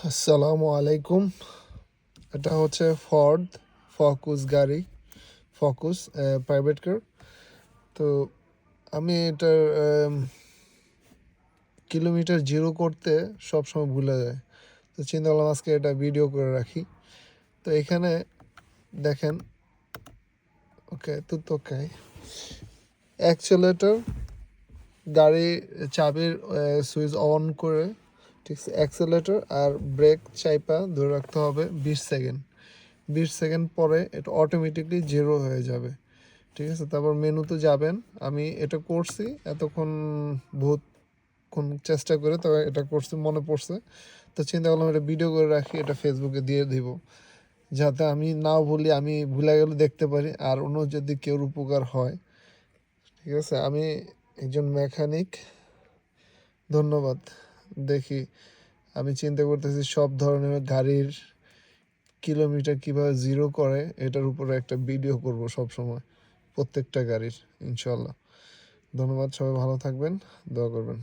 আসসালামু আলাইকুম। এটা হচ্ছে ফর্ড ফকুস গাড়ি, ফকুস প্রাইভেট কার। তো আমি এটার কিলোমিটার জিরো করতে সবসময় ভুলে যায়। তো চিন্তা করলাম আজকে এটা ভিডিও করে রাখি। তো এখানে দেখেন, ওকে ওকে অ্যাক্সেলেটর, গাড়ি চাবির সুইচ অন করে, ঠিক আছে, অ্যাক্সেলেটর আর ব্রেক চাইপা ধরে রাখতে হবে 20 সেকেন্ড। 20 সেকেন্ড পরে এটা অটোমেটিকলি জিরো হয়ে যাবে, ঠিক আছে। তারপর মেনুতে যাবেন। আমি এটা করছি এতক্ষণ, বহুতক্ষণ চেষ্টা করে, তবে এটা করছি, মনে পড়ছে। তো চিন্তা করলাম এটা ভিডিও করে রাখি, এটা ফেসবুকে দিয়ে দিব, যাতে আমি নাও ভুলি, আমি ভুলে গেলে দেখতে পারি, আর অন্য যদি কেউ উপকার হয়। ঠিক আছে, আমি একজন মেকানিক। ধন্যবাদ। দেখি, আমি চিন্তা করতেছি সব ধরনের গাড়ির কিলোমিটার কিভাবে জিরো করে, এটার উপরে একটা ভিডিও করব সব সময়, প্রত্যেকটা গাড়ির, ইনশাল্লাহ। ধন্যবাদ, সবাই ভালো থাকবেন, দোয়া করবেন।